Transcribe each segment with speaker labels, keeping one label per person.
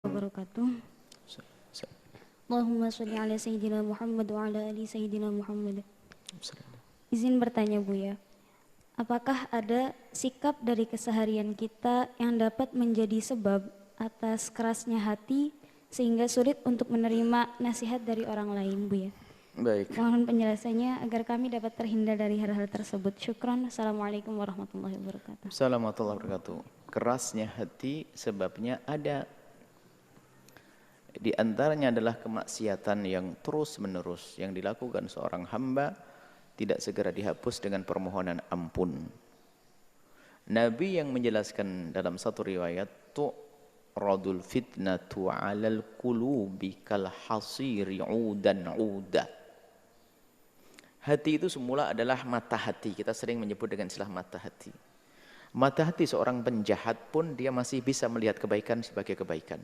Speaker 1: Wabarakatuh. Allahumma sholli ala Sayyidina Muhammad wa ala ali Sayyidina Muhammad. Izin bertanya Buya, apakah ada sikap dari keseharian kita yang dapat menjadi sebab atas kerasnya hati sehingga sulit untuk menerima nasihat dari orang lain Buya?
Speaker 2: Baik.
Speaker 1: Mohon penjelasannya agar kami dapat terhindar dari hal-hal tersebut. Syukran. Assalamualaikum warahmatullahi wabarakatuh.
Speaker 2: Assalamualaikum warahmatullahi wabarakatuh. Kerasnya hati sebabnya ada. Di antaranya adalah kemaksiatan yang terus-menerus yang dilakukan seorang hamba tidak segera dihapus dengan permohonan ampun. Nabi yang menjelaskan dalam satu riwayat, tu'radul fitnatu 'alal qulubi kal hasiri 'udan 'uda. Hati itu semula adalah mata hati. Kita sering menyebut dengan istilah mata hati. Mata hati seorang penjahat pun dia masih bisa melihat kebaikan sebagai kebaikan.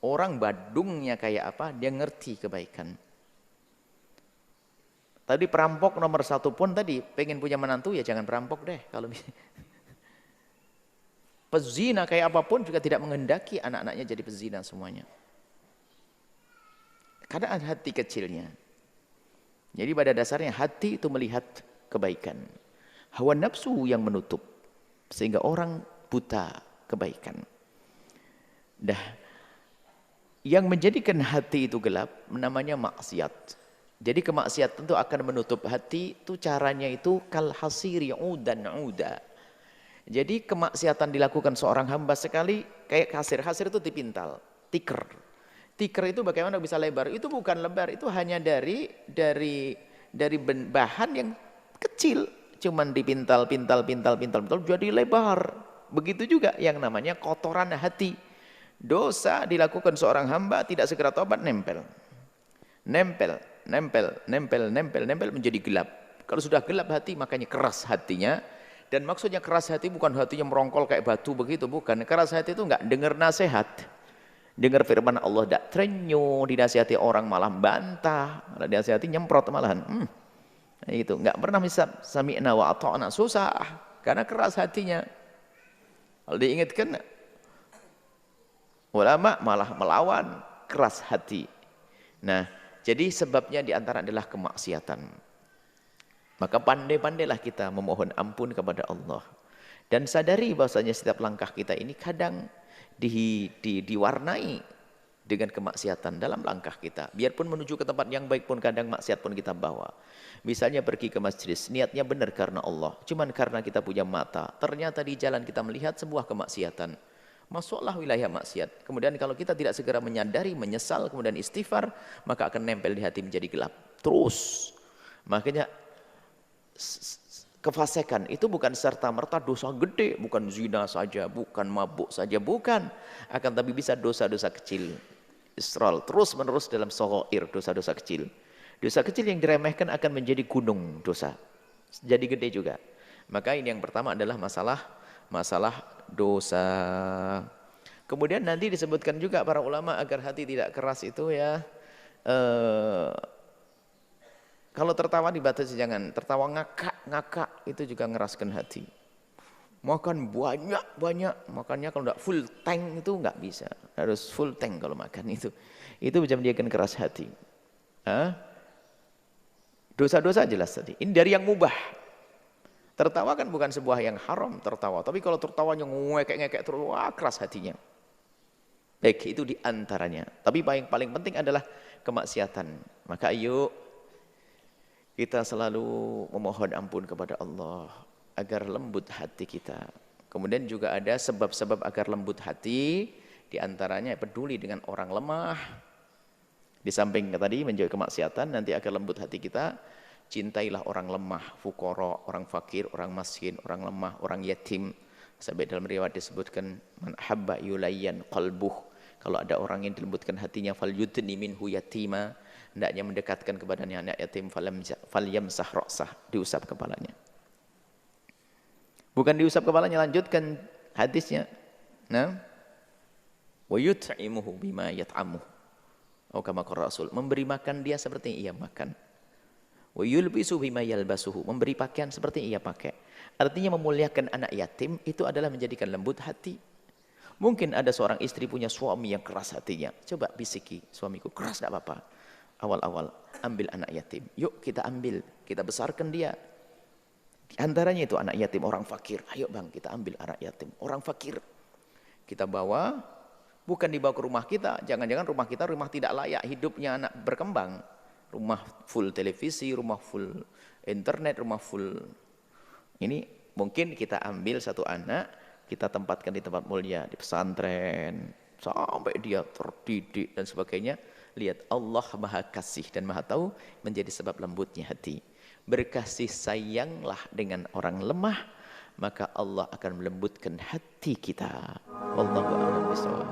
Speaker 2: Orang badungnya kayak apa, dia ngerti kebaikan. Tadi perampok nomor satu pun tadi, pengen punya menantu ya jangan perampok deh. Kalau pezina kayak apapun juga tidak menghendaki anak-anaknya jadi pezina semuanya. Karena ada hati kecilnya. Jadi pada dasarnya hati itu melihat kebaikan. Hawa nafsu yang menutup. Sehingga orang buta kebaikan. Yang menjadikan hati itu gelap namanya maksiat. Jadi kemaksiatan itu akan menutup hati, itu caranya itu kal hasiri udan uda. Jadi kemaksiatan dilakukan seorang hamba sekali kayak kasir. Kasir itu dipintal, tikar. Tikar itu bagaimana bisa lebar? Itu bukan lebar, itu hanya dari bahan yang kecil, cuman dipintal jadi lebar. Begitu juga yang namanya kotoran hati. Dosa dilakukan seorang hamba tidak segera tobat nempel menjadi gelap. Kalau sudah gelap hati makanya keras hatinya. Dan maksudnya keras hati bukan hatinya merongkol kayak batu begitu, bukan. Keras hati itu enggak dengar nasihat, dengar firman Allah tidak terenyuh, dinasihati orang malah bantah, malah dinasihati nyemprot malahan. Itu enggak pernah bisa sami'na wa ata'na, susah karena keras hatinya. Kalau diingatkan ulama malah melawan, keras hati. Nah, jadi sebabnya diantara adalah kemaksiatan. Maka pandai-pandailah kita memohon ampun kepada Allah. Dan sadari bahwasanya setiap langkah kita ini kadang diwarnai dengan kemaksiatan dalam langkah kita. Biarpun menuju ke tempat yang baik pun kadang maksiat pun kita bawa. Misalnya pergi ke masjid, niatnya benar karena Allah. Cuman karena kita punya mata, ternyata di jalan kita melihat sebuah kemaksiatan. Masuklah wilayah maksiat. Kemudian kalau kita tidak segera menyadari, menyesal, kemudian istighfar, maka akan nempel di hati menjadi gelap. Terus. Makanya kefasikan itu bukan serta-merta dosa gede, bukan zina saja, bukan mabuk saja, bukan. Akan tapi bisa dosa-dosa kecil. Isral, terus-menerus dalam shaghair, dosa-dosa kecil. Dosa kecil yang diremehkan akan menjadi gunung dosa. Jadi gede juga. Maka ini yang pertama adalah masalah dosa. Kemudian nanti disebutkan juga para ulama agar hati tidak keras itu ya, kalau tertawa dibatasi jangan, tertawa ngakak itu juga ngeraskan hati. Makan banyak, makannya kalau tidak full tank itu nggak bisa, harus full tank kalau makan itu bisa menjadikan keras hati. Dosa-dosa jelas tadi, ini dari yang mubah. Tertawa kan bukan sebuah yang haram tertawa, tapi kalau tertawanya ngekek-ngekek terus, wah keras hatinya. Baik, itu diantaranya. Tapi paling penting adalah kemaksiatan. Maka ayo kita selalu memohon ampun kepada Allah agar lembut hati kita. Kemudian juga ada sebab-sebab agar lembut hati, diantaranya peduli dengan orang lemah. Di samping tadi menjauhi kemaksiatan, nanti agar lembut hati kita. Cintailah orang lemah, fukara, orang fakir, orang miskin, orang lemah, orang yatim. Sampai dalam riwayat disebutkan man habba yulayyan qalbuh. Kalau ada orang yang dilembutkan hatinya falyudni minhu yatima, hendaknya mendekatkan kepadanya anak yatim falyamsah ra'sah, diusap kepalanya. Bukan diusap kepalanya, lanjutkan hadisnya. Nah, wa yut'imuhu bima yat'amuh. Oh kama qala Rasul, memberi makan dia seperti yang ia makan. Wa yulbisu bima yalbasuhu, memberi pakaian seperti ia pakai. Artinya memuliakan anak yatim itu adalah menjadikan lembut hati. Mungkin ada seorang istri punya suami yang keras hatinya. Coba bisiki, suamiku keras tidak apa-apa. Awal-awal ambil anak yatim. Yuk kita ambil, kita besarkan dia. Di antaranya itu anak yatim, orang fakir. Ayo bang, kita ambil anak yatim, orang fakir. Kita bawa, bukan dibawa ke rumah kita. Jangan-jangan rumah kita rumah tidak layak hidupnya anak berkembang. Rumah full televisi, rumah full internet, rumah full. Ini mungkin kita ambil satu anak, kita tempatkan di tempat mulia, di pesantren, sampai dia terdidik dan sebagainya. Lihat, Allah Maha Kasih dan Maha Tahu menjadi sebab lembutnya hati. Berkasih sayanglah dengan orang lemah, maka Allah akan melembutkan hati kita. Wallahu a'lam bishawab.